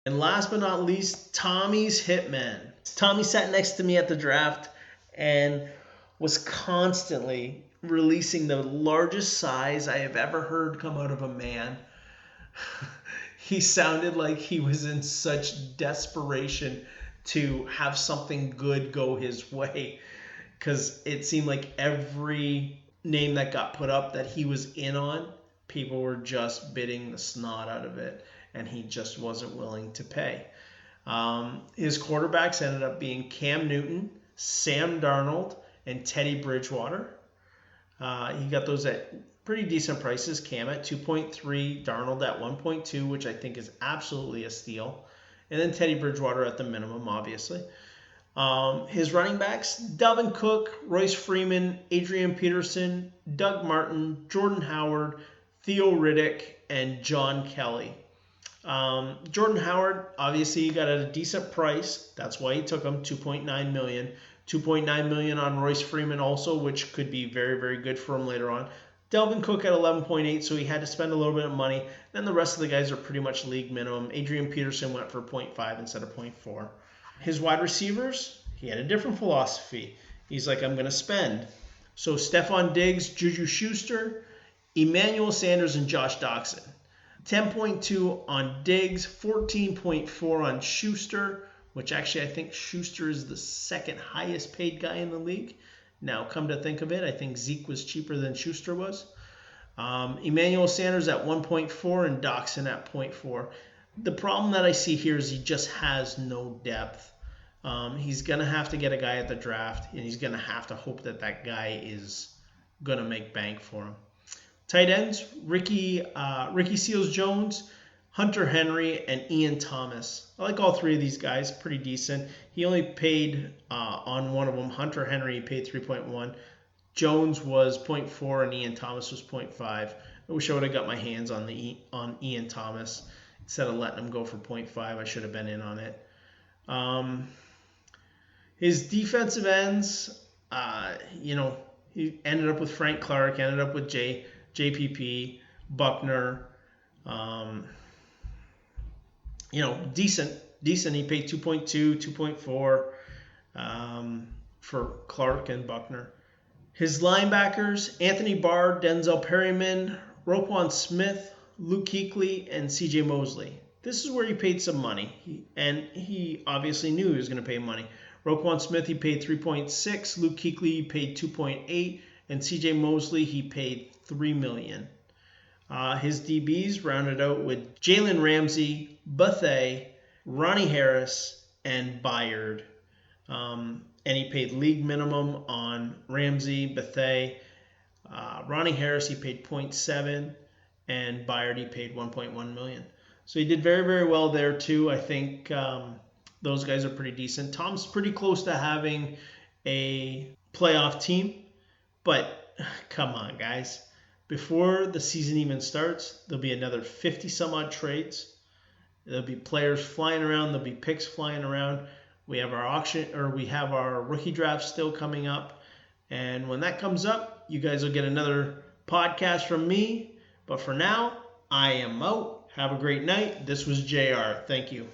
And last but not least, Tommy's Hitmen. Tommy sat next to me at the draft and was constantly releasing the largest sighs I have ever heard come out of a man. He sounded like he was in such desperation to have something good go his way, because it seemed like every name that got put up that he was in on, people were just bidding the snot out of it, and he just wasn't willing to pay. His quarterbacks ended up being Cam Newton, Sam Darnold, and Teddy Bridgewater. He got those at pretty decent prices. Cam at 2.3, Darnold at 1.2, which I think is absolutely a steal. And then Teddy Bridgewater at the minimum, obviously. His running backs, Dalvin Cook, Royce Freeman, Adrian Peterson, Doug Martin, Jordan Howard, Theo Riddick, and John Kelly. Jordan Howard, obviously, he got at a decent price. That's why he took him, $2.9 million. $2.9 million on Royce Freeman also, which could be very, very good for him later on. Dalvin Cook at 11.8, so he had to spend a little bit of money. Then the rest of the guys are pretty much league minimum. Adrian Peterson went for 0.5 instead of 0.4. His wide receivers, he had a different philosophy. He's like, I'm going to spend. So Stephon Diggs, Juju Schuster, Emmanuel Sanders, and Josh Doxson. 10.2 on Diggs, 14.4 on Schuster, which actually I think Schuster is the second highest paid guy in the league. Now, come to think of it, I think Zeke was cheaper than Schuster was. Emmanuel Sanders at 1.4 and Doxson at 0.4. The problem that I see here is he just has no depth. He's going to have to get a guy at the draft, and he's going to have to hope that that guy is going to make bank for him. Tight ends, Ricky Seals-Jones, Hunter Henry, and Ian Thomas. I like all three of these guys, pretty decent. He only paid on one of them. Hunter Henry, he paid 3.1. Jones was 0.4 and Ian Thomas was 0.5. I wish I would have got my hands on Ian Thomas instead of letting him go for 0.5. I should have been in on it. His defensive ends, he ended up with Frank Clark, ended up with JPP, Buckner. Decent. He paid 2.2, 2.4 for Clark and Buckner. His linebackers, Anthony Barr, Denzel Perryman, Roquan Smith, Luke Kuechly, and CJ Mosley. This is where he paid some money, and he obviously knew he was going to pay money. Roquan Smith, he paid 3.6. Luke Kuechly, he paid 2.8. And CJ Mosley, he paid $3 million. His DBs rounded out with Jalen Ramsey, Bethea, Ronnie Harris, and Byard. And he paid league minimum on Ramsey, Bethea. Ronnie Harris, he paid 0.7, and Byard, he paid $1.1 million. So he did very, very well there too. I think those guys are pretty decent. Tom's pretty close to having a playoff team, but come on, guys. Before the season even starts, there'll be another 50 some odd trades. There'll be players flying around. There'll be picks flying around. We have our rookie draft still coming up. And when that comes up, you guys will get another podcast from me. But for now, I am out. Have a great night. This was JR. Thank you.